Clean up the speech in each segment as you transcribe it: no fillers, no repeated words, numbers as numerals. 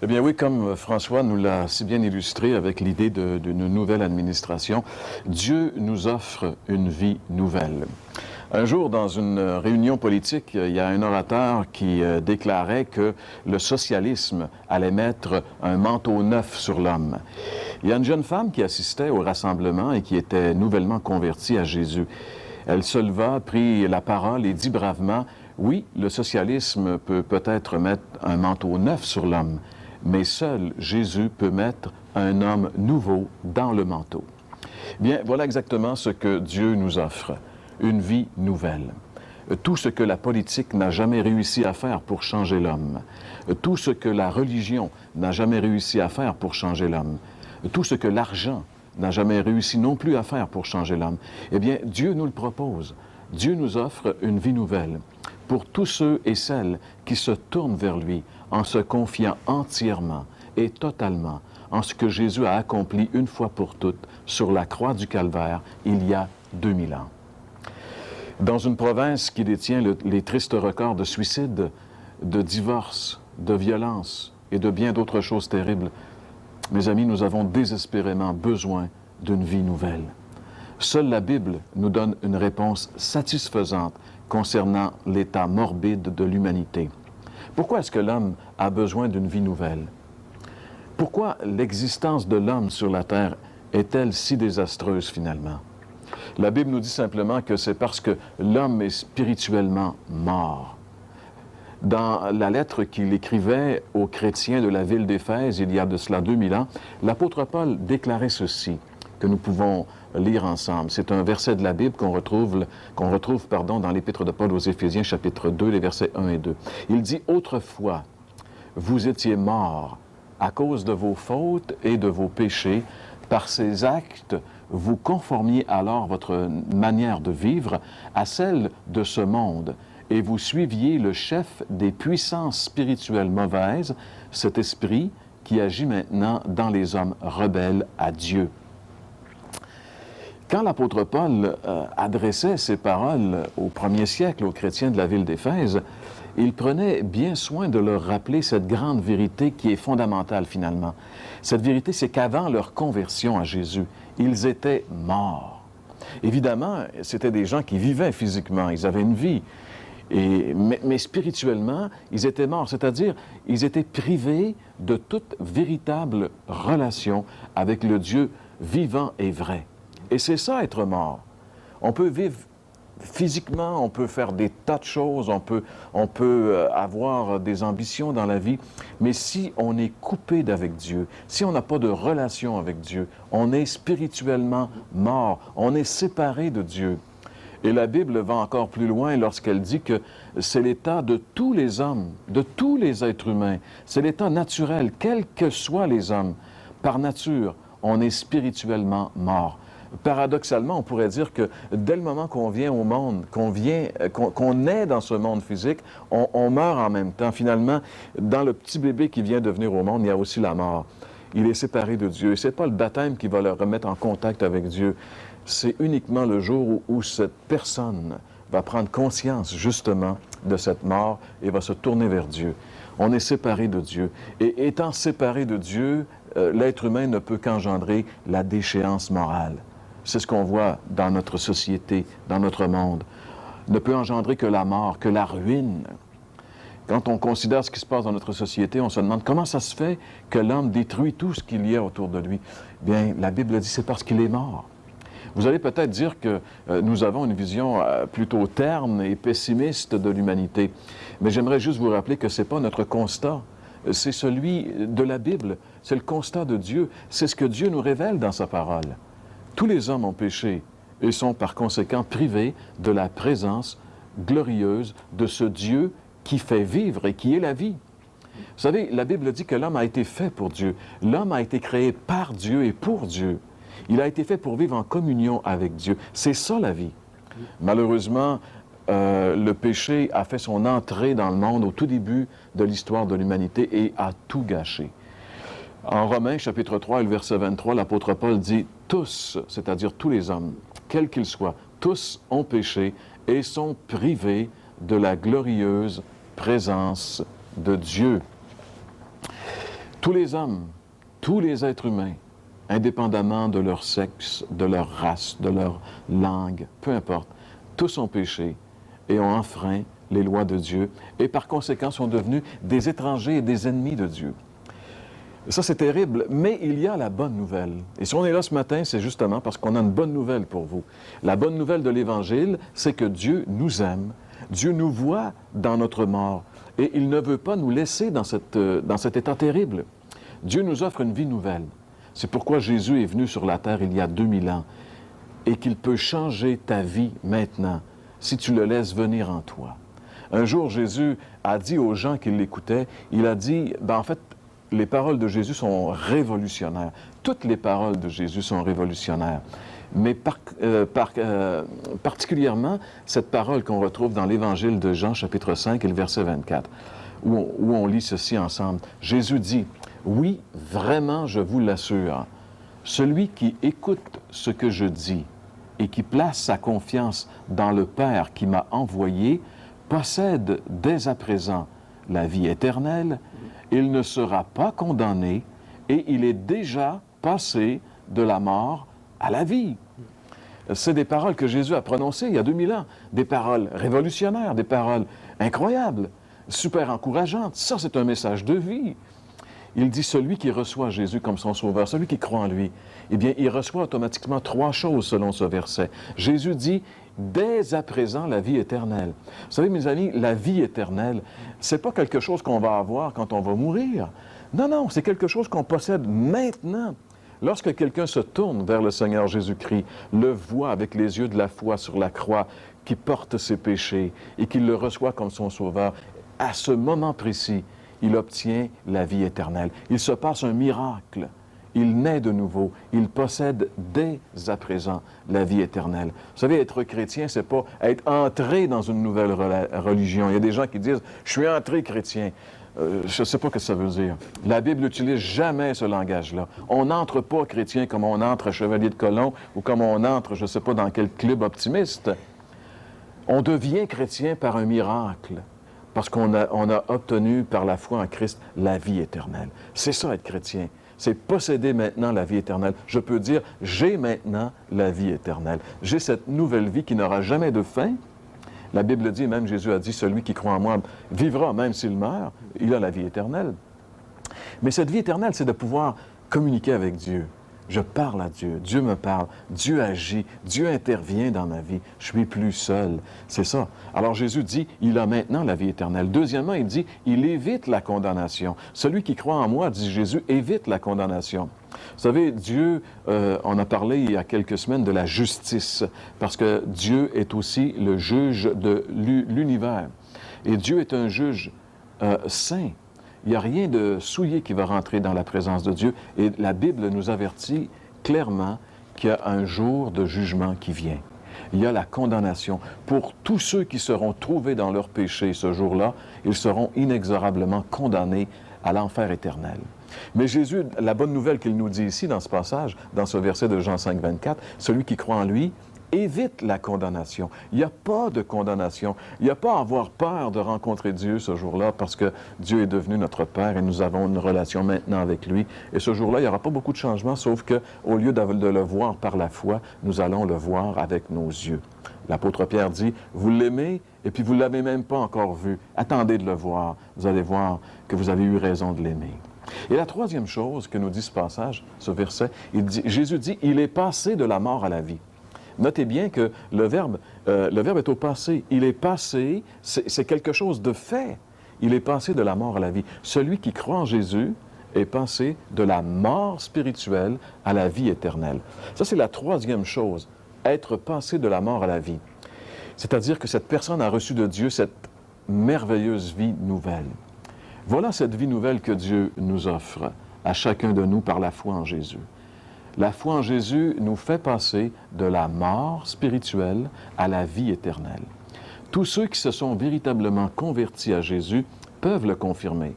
Eh bien oui, comme François nous l'a si bien illustré avec l'idée d'une nouvelle administration, Dieu nous offre une vie nouvelle. Un jour, dans une réunion politique, il y a un orateur qui déclarait que le socialisme allait mettre un manteau neuf sur l'homme. Il y a une jeune femme qui assistait au rassemblement et qui était nouvellement convertie à Jésus. Elle se leva, prit la parole et dit bravement, « Oui, le socialisme peut peut-être mettre un manteau neuf sur l'homme, mais seul Jésus peut mettre un homme nouveau dans le manteau. » Bien, voilà exactement ce que Dieu nous offre, une vie nouvelle. Tout ce que la politique n'a jamais réussi à faire pour changer l'homme, tout ce que la religion n'a jamais réussi à faire pour changer l'homme, tout ce que l'argent n'a jamais réussi non plus à faire pour changer l'homme, eh bien, Dieu nous le propose. Dieu nous offre une vie nouvelle pour tous ceux et celles qui se tournent vers lui en se confiant entièrement et totalement en ce que Jésus a accompli une fois pour toutes sur la croix du Calvaire il y a 2000 ans. Dans une province qui détient les tristes records de suicide, de divorce, de violence et de bien d'autres choses terribles, mes amis, nous avons désespérément besoin d'une vie nouvelle. Seule la Bible nous donne une réponse satisfaisante concernant l'état morbide de l'humanité. Pourquoi est-ce que l'homme a besoin d'une vie nouvelle? Pourquoi l'existence de l'homme sur la terre est-elle si désastreuse finalement? La Bible nous dit simplement que c'est parce que l'homme est spirituellement mort. Dans la lettre qu'il écrivait aux chrétiens de la ville d'Éphèse, il y a de cela 2000 ans, l'apôtre Paul déclarait ceci, que nous pouvons lire ensemble. C'est un verset de la Bible qu'on retrouve dans l'Épître de Paul aux Éphésiens, chapitre 2, les versets 1 et 2. Il dit « Autrefois, vous étiez morts à cause de vos fautes et de vos péchés. Par ces actes, vous conformiez alors votre manière de vivre à celle de ce monde, et vous suiviez le chef des puissances spirituelles mauvaises, cet esprit qui agit maintenant dans les hommes rebelles à Dieu. » Quand l'apôtre Paul adressait ces paroles au premier siècle aux chrétiens de la ville d'Éphèse, il prenait bien soin de leur rappeler cette grande vérité qui est fondamentale finalement. Cette vérité, c'est qu'avant leur conversion à Jésus, ils étaient morts. Évidemment, c'était des gens qui vivaient physiquement, ils avaient une vie, mais spirituellement, ils étaient morts, c'est-à-dire ils étaient privés de toute véritable relation avec le Dieu vivant et vrai. Et c'est ça, être mort. On peut vivre physiquement, on peut faire des tas de choses, on peut avoir des ambitions dans la vie, mais si on est coupé d'avec Dieu, si on n'a pas de relation avec Dieu, on est spirituellement mort, on est séparé de Dieu. Et la Bible va encore plus loin lorsqu'elle dit que c'est l'état de tous les hommes, de tous les êtres humains, c'est l'état naturel, quels que soient les hommes. Par nature, on est spirituellement mort. Paradoxalement, on pourrait dire que dès le moment qu'on vient au monde, qu'on est dans ce monde physique, on meurt en même temps. Finalement, dans le petit bébé qui vient de venir au monde, il y a aussi la mort. Il est séparé de Dieu. Et ce n'est pas le baptême qui va le remettre en contact avec Dieu. C'est uniquement le jour où cette personne va prendre conscience justement de cette mort et va se tourner vers Dieu. On est séparé de Dieu. Et étant séparé de Dieu, l'être humain ne peut qu'engendrer la déchéance morale. C'est ce qu'on voit dans notre société, dans notre monde. Ne peut engendrer que la mort, que la ruine. Quand on considère ce qui se passe dans notre société, on se demande comment ça se fait que l'homme détruit tout ce qu'il y a autour de lui. Bien, la Bible dit c'est parce qu'il est mort. Vous allez peut-être dire que nous avons une vision plutôt terne et pessimiste de l'humanité. Mais j'aimerais juste vous rappeler que ce n'est pas notre constat. C'est celui de la Bible. C'est le constat de Dieu. C'est ce que Dieu nous révèle dans sa parole. Tous les hommes ont péché et sont par conséquent privés de la présence glorieuse de ce Dieu qui fait vivre et qui est la vie. Vous savez, la Bible dit que l'homme a été fait pour Dieu. L'homme a été créé par Dieu et pour Dieu. Il a été fait pour vivre en communion avec Dieu. C'est ça la vie. Malheureusement, le péché a fait son entrée dans le monde au tout début de l'histoire de l'humanité et a tout gâché. En Romains, chapitre 3, le verset 23, l'apôtre Paul dit « Tous, c'est-à-dire tous les hommes, quels qu'ils soient, tous ont péché et sont privés de la glorieuse présence de Dieu. » Tous les hommes, tous les êtres humains, indépendamment de leur sexe, de leur race, de leur langue, peu importe, tous ont péché et ont enfreint les lois de Dieu et par conséquent sont devenus des étrangers et des ennemis de Dieu. Ça, c'est terrible, mais il y a la bonne nouvelle. Et si on est là ce matin, c'est justement parce qu'on a une bonne nouvelle pour vous. La bonne nouvelle de l'Évangile, c'est que Dieu nous aime, Dieu nous voit dans notre mort, et il ne veut pas nous laisser dans cet état terrible. Dieu nous offre une vie nouvelle. C'est pourquoi Jésus est venu sur la terre il y a 2000 ans, et qu'il peut changer ta vie maintenant, si tu le laisses venir en toi. Un jour, Jésus a dit aux gens qui l'écoutaient, il a dit, en fait, les paroles de Jésus sont révolutionnaires. Toutes les paroles de Jésus sont révolutionnaires. Mais particulièrement, cette parole qu'on retrouve dans l'Évangile de Jean, chapitre 5, et le verset 24, où on lit ceci ensemble. Jésus dit, « Oui, vraiment, je vous l'assure, celui qui écoute ce que je dis et qui place sa confiance dans le Père qui m'a envoyé, possède dès à présent la vie éternelle, il ne sera pas condamné et il est déjà passé de la mort à la vie. » C'est des paroles que Jésus a prononcées il y a 2000 ans, des paroles révolutionnaires, des paroles incroyables, super encourageantes. Ça, c'est un message de vie. Il dit, celui qui reçoit Jésus comme son sauveur, celui qui croit en lui, eh bien, il reçoit automatiquement 3 choses selon ce verset. Jésus dit, dès à présent, la vie éternelle. Vous savez, mes amis, la vie éternelle, c'est pas quelque chose qu'on va avoir quand on va mourir. Non, non, c'est quelque chose qu'on possède maintenant. Lorsque quelqu'un se tourne vers le Seigneur Jésus-Christ, le voit avec les yeux de la foi sur la croix, qui porte ses péchés et qui le reçoit comme son sauveur, à ce moment précis, il obtient la vie éternelle. Il se passe un miracle. Il naît de nouveau. Il possède dès à présent la vie éternelle. Vous savez, être chrétien, c'est pas être entré dans une nouvelle religion. Il y a des gens qui disent « je suis entré chrétien ». Je ne sais pas ce que ça veut dire. La Bible n'utilise jamais ce langage-là. On n'entre pas chrétien comme on entre à Chevalier de Colomb ou comme on entre, je ne sais pas, dans quel club optimiste. On devient chrétien par un miracle, parce qu'on a obtenu par la foi en Christ la vie éternelle. C'est ça, être chrétien. C'est posséder maintenant la vie éternelle. Je peux dire, j'ai maintenant la vie éternelle. J'ai cette nouvelle vie qui n'aura jamais de fin. La Bible dit, même Jésus a dit, celui qui croit en moi vivra même s'il meurt. Il a la vie éternelle. Mais cette vie éternelle, c'est de pouvoir communiquer avec Dieu. Je parle à Dieu, Dieu me parle, Dieu agit, Dieu intervient dans ma vie. Je suis plus seul. C'est ça. Alors Jésus dit, il a maintenant la vie éternelle. Deuxièmement, il dit, il évite la condamnation. Celui qui croit en moi, dit Jésus, évite la condamnation. Vous savez, Dieu, on a parlé il y a quelques semaines de la justice, parce que Dieu est aussi le juge de l'univers. Et Dieu est un juge saint. Il n'y a rien de souillé qui va rentrer dans la présence de Dieu. Et la Bible nous avertit clairement qu'il y a un jour de jugement qui vient. Il y a la condamnation. Pour tous ceux qui seront trouvés dans leur péché ce jour-là, ils seront inexorablement condamnés à l'enfer éternel. Mais Jésus, la bonne nouvelle qu'il nous dit ici dans ce passage, dans ce verset de Jean 5, 24, celui qui croit en lui évite la condamnation. Il n'y a pas de condamnation. Il n'y a pas à avoir peur de rencontrer Dieu ce jour-là parce que Dieu est devenu notre Père et nous avons une relation maintenant avec lui. Et ce jour-là, il n'y aura pas beaucoup de changements, sauf qu'au lieu de le voir par la foi, nous allons le voir avec nos yeux. L'apôtre Pierre dit, vous l'aimez et puis vous ne l'avez même pas encore vu. Attendez de le voir. Vous allez voir que vous avez eu raison de l'aimer. Et la troisième chose que nous dit ce passage, ce verset, Jésus dit, il est passé de la mort à la vie. Notez bien que le verbe est au passé. Il est passé, c'est quelque chose de fait. Il est passé de la mort à la vie. Celui qui croit en Jésus est passé de la mort spirituelle à la vie éternelle. Ça, c'est la troisième chose, être passé de la mort à la vie. C'est-à-dire que cette personne a reçu de Dieu cette merveilleuse vie nouvelle. Voilà cette vie nouvelle que Dieu nous offre à chacun de nous par la foi en Jésus. La foi en Jésus nous fait passer de la mort spirituelle à la vie éternelle. Tous ceux qui se sont véritablement convertis à Jésus peuvent le confirmer.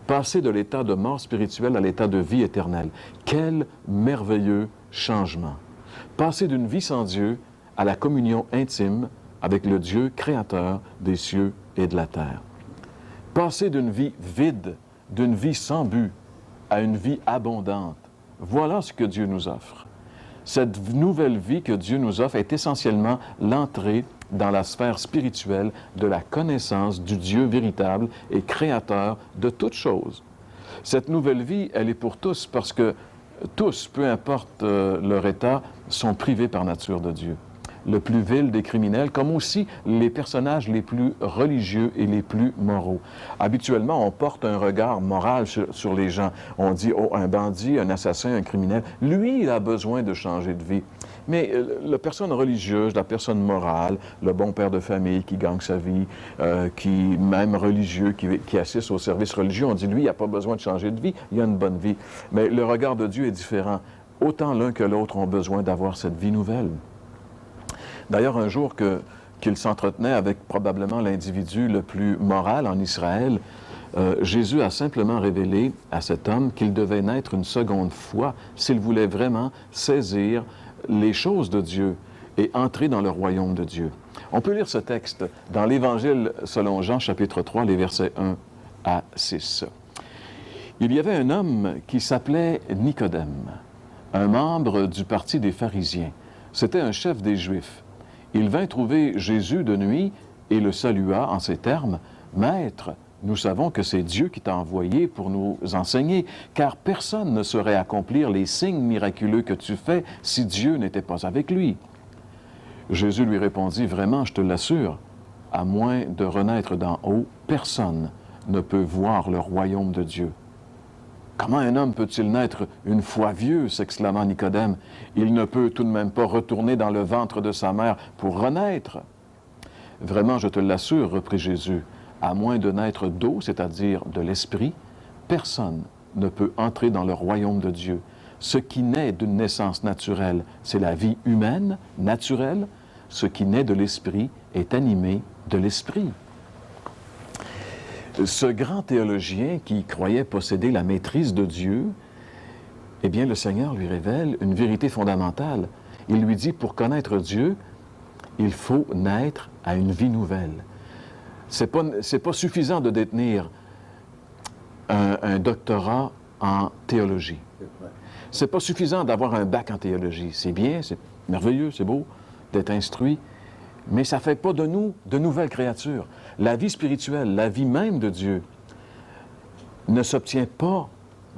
Passer de l'état de mort spirituelle à l'état de vie éternelle. Quel merveilleux changement! Passer d'une vie sans Dieu à la communion intime avec le Dieu créateur des cieux et de la terre. Passer d'une vie vide, d'une vie sans but, à une vie abondante. Voilà ce que Dieu nous offre. Cette nouvelle vie que Dieu nous offre est essentiellement l'entrée dans la sphère spirituelle de la connaissance du Dieu véritable et créateur de toutes choses. Cette nouvelle vie, elle est pour tous parce que tous, peu importe leur état, sont privés par nature de Dieu. Le plus vil des criminels, comme aussi les personnages les plus religieux et les plus moraux. Habituellement, on porte un regard moral sur les gens. On dit, oh, un bandit, un assassin, un criminel, lui, il a besoin de changer de vie. Mais la personne religieuse, la personne morale, le bon père de famille qui gagne sa vie, même religieux, qui assiste au service religieux, on dit, lui, il n'a pas besoin de changer de vie, il a une bonne vie. Mais le regard de Dieu est différent. Autant l'un que l'autre ont besoin d'avoir cette vie nouvelle. D'ailleurs, un jour qu'il s'entretenait avec probablement l'individu le plus moral en Israël, Jésus a simplement révélé à cet homme qu'il devait naître une seconde fois s'il voulait vraiment saisir les choses de Dieu et entrer dans le royaume de Dieu. On peut lire ce texte dans l'Évangile selon Jean, chapitre 3, les versets 1 à 6. Il y avait un homme qui s'appelait Nicodème, un membre du parti des pharisiens. C'était un chef des Juifs. Il vint trouver Jésus de nuit et le salua en ces termes, « Maître, nous savons que c'est Dieu qui t'a envoyé pour nous enseigner, car personne ne saurait accomplir les signes miraculeux que tu fais si Dieu n'était pas avec lui. » Jésus lui répondit, « Vraiment, je te l'assure, à moins de renaître d'en haut, personne ne peut voir le royaume de Dieu. » « Comment un homme peut-il naître une fois vieux? » s'exclama Nicodème. « Il ne peut tout de même pas retourner dans le ventre de sa mère pour renaître. »« Vraiment, je te l'assure, reprit Jésus, à moins de naître d'eau, c'est-à-dire de l'esprit, personne ne peut entrer dans le royaume de Dieu. Ce qui naît d'une naissance naturelle, c'est la vie humaine, naturelle. Ce qui naît de l'esprit est animé de l'esprit. » Ce grand théologien qui croyait posséder la maîtrise de Dieu, eh bien, le Seigneur lui révèle une vérité fondamentale. Il lui dit, pour connaître Dieu, il faut naître à une vie nouvelle. C'est pas suffisant de détenir un doctorat en théologie. C'est pas suffisant d'avoir un bac en théologie. C'est bien, c'est merveilleux, c'est beau d'être instruit, mais ça ne fait pas de nous de nouvelles créatures. La vie spirituelle, la vie même de Dieu, ne s'obtient pas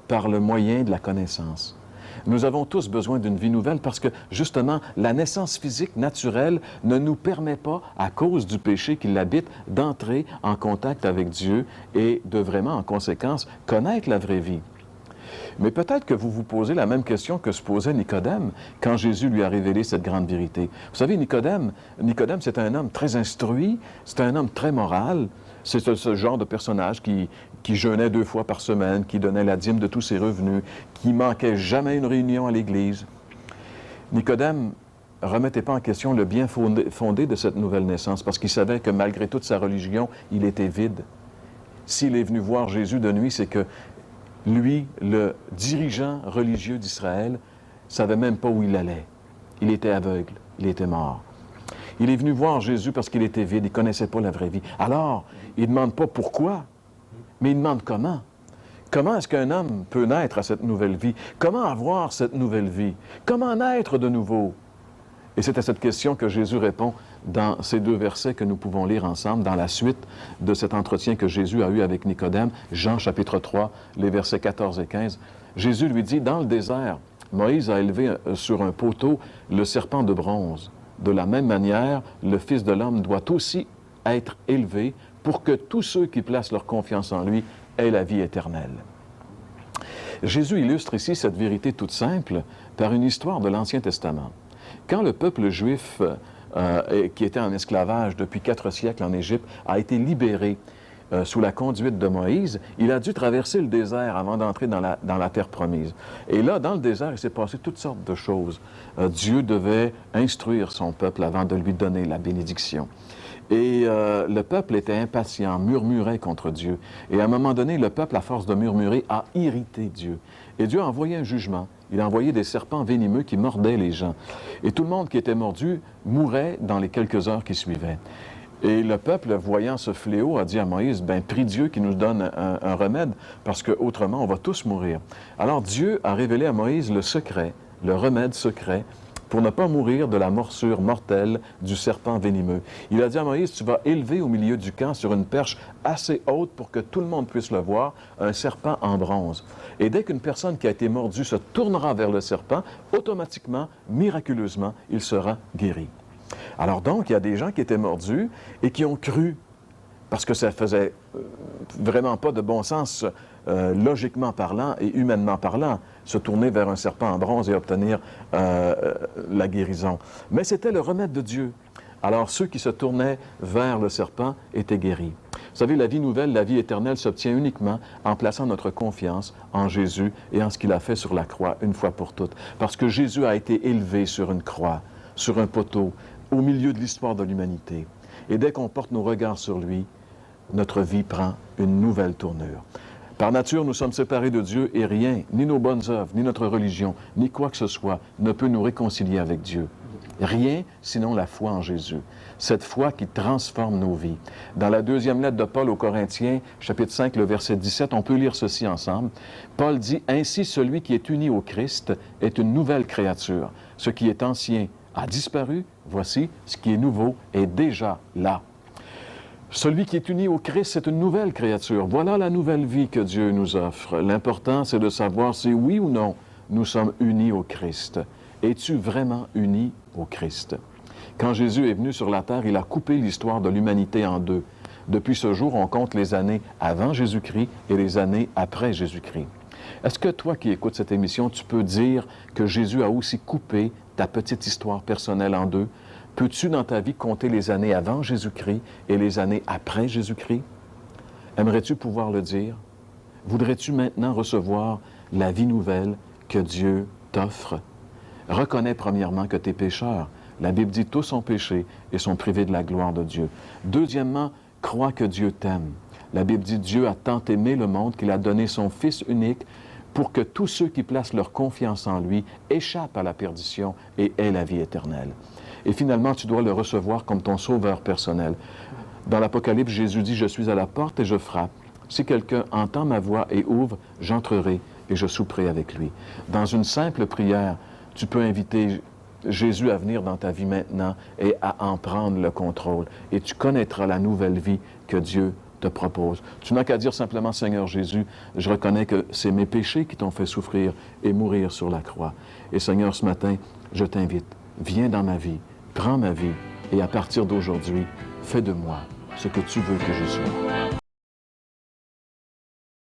par le moyen de la connaissance. Nous avons tous besoin d'une vie nouvelle parce que, justement, la naissance physique naturelle ne nous permet pas, à cause du péché qui l'habite, d'entrer en contact avec Dieu et de vraiment, en conséquence, connaître la vraie vie. Mais peut-être que vous vous posez la même question que se posait Nicodème quand Jésus lui a révélé cette grande vérité. Vous savez, Nicodème, c'est un homme très instruit, c'est un homme très moral. C'est ce genre de personnage qui jeûnait 2 fois par semaine, qui donnait la dîme de tous ses revenus, qui manquait jamais une réunion à l'Église. Nicodème ne remettait pas en question le bien fondé de cette nouvelle naissance parce qu'il savait que malgré toute sa religion, il était vide. S'il est venu voir Jésus de nuit, c'est que lui, le dirigeant religieux d'Israël, ne savait même pas où il allait. Il était aveugle, il était mort. Il est venu voir Jésus parce qu'il était vide, il ne connaissait pas la vraie vie. Alors, il ne demande pas pourquoi, mais il demande comment. Comment est-ce qu'un homme peut naître à cette nouvelle vie? Comment avoir cette nouvelle vie? Comment naître de nouveau? Et c'est à cette question que Jésus répond dans ces 2 versets que nous pouvons lire ensemble dans la suite de cet entretien que Jésus a eu avec Nicodème, Jean chapitre 3, les versets 14 et 15. Jésus lui dit, « Dans le désert, Moïse a élevé sur un poteau le serpent de bronze. De la même manière, le Fils de l'homme doit aussi être élevé pour que tous ceux qui placent leur confiance en lui aient la vie éternelle. » Jésus illustre ici cette vérité toute simple par une histoire de l'Ancien Testament. Quand le peuple juif, qui était en esclavage depuis 4 siècles en Égypte, a été libéré sous la conduite de Moïse, il a dû traverser le désert avant d'entrer dans la terre promise. Et là, dans le désert, il s'est passé toutes sortes de choses. Dieu devait instruire son peuple avant de lui donner la bénédiction. Et le peuple était impatient, murmurait contre Dieu. Et à un moment donné, le peuple, à force de murmurer, a irrité Dieu. Et Dieu a envoyé un jugement. Il a envoyé des serpents venimeux qui mordaient les gens. Et tout le monde qui était mordu mourait dans les quelques heures qui suivaient. Et le peuple, voyant ce fléau, a dit à Moïse, ben prie Dieu qui nous donne un remède, parce qu'autrement, on va tous mourir. Alors Dieu a révélé à Moïse le secret, le remède secret, pour ne pas mourir de la morsure mortelle du serpent venimeux. Il a dit à Moïse, tu vas élever au milieu du camp, sur une perche assez haute pour que tout le monde puisse le voir, un serpent en bronze. Et dès qu'une personne qui a été mordue se tournera vers le serpent, automatiquement, miraculeusement, il sera guéri. Alors donc, il y a des gens qui étaient mordus et qui ont cru, parce que ça faisait vraiment pas de bon sens, logiquement parlant et humainement parlant, se tourner vers un serpent en bronze et obtenir la guérison. Mais c'était le remède de Dieu. Alors ceux qui se tournaient vers le serpent étaient guéris. Vous savez, la vie nouvelle, la vie éternelle s'obtient uniquement en plaçant notre confiance en Jésus et en ce qu'il a fait sur la croix une fois pour toutes. Parce que Jésus a été élevé sur une croix, sur un poteau, au milieu de l'histoire de l'humanité. Et dès qu'on porte nos regards sur lui, notre vie prend une nouvelle tournure. Par nature, nous sommes séparés de Dieu et rien, ni nos bonnes œuvres, ni notre religion, ni quoi que ce soit, ne peut nous réconcilier avec Dieu. Rien, sinon la foi en Jésus. Cette foi qui transforme nos vies. Dans la deuxième lettre de Paul aux Corinthiens, chapitre 5, le verset 17, on peut lire ceci ensemble. Paul dit, « Ainsi, celui qui est uni au Christ est une nouvelle créature. Ce qui est ancien a disparu, voici, ce qui est nouveau est déjà là. » Celui qui est uni au Christ, c'est une nouvelle créature. Voilà la nouvelle vie que Dieu nous offre. L'important, c'est de savoir si oui ou non nous sommes unis au Christ. Es-tu vraiment uni au Christ? Quand Jésus est venu sur la terre, il a coupé l'histoire de l'humanité en deux. Depuis ce jour, on compte les années avant Jésus-Christ et les années après Jésus-Christ. Est-ce que toi qui écoutes cette émission, tu peux dire que Jésus a aussi coupé ta petite histoire personnelle en deux? Peux-tu dans ta vie compter les années avant Jésus-Christ et les années après Jésus-Christ? Aimerais-tu pouvoir le dire? Voudrais-tu maintenant recevoir la vie nouvelle que Dieu t'offre? Reconnais premièrement que tu es pécheur. La Bible dit tous ont péché et sont privés de la gloire de Dieu. Deuxièmement, crois que Dieu t'aime. La Bible dit Dieu a tant aimé le monde qu'il a donné son Fils unique pour que tous ceux qui placent leur confiance en lui échappent à la perdition et aient la vie éternelle. Et finalement, tu dois le recevoir comme ton sauveur personnel. Dans l'Apocalypse, Jésus dit, « Je suis à la porte et je frappe. Si quelqu'un entend ma voix et ouvre, j'entrerai et je souperai avec lui. » Dans une simple prière, tu peux inviter Jésus à venir dans ta vie maintenant et à en prendre le contrôle. Et tu connaîtras la nouvelle vie que Dieu te propose. Tu n'as qu'à dire simplement, « Seigneur Jésus, je reconnais que c'est mes péchés qui t'ont fait souffrir et mourir sur la croix. Et Seigneur, ce matin, je t'invite, viens dans ma vie, prends ma vie et à partir d'aujourd'hui, fais de moi ce que tu veux que je sois. »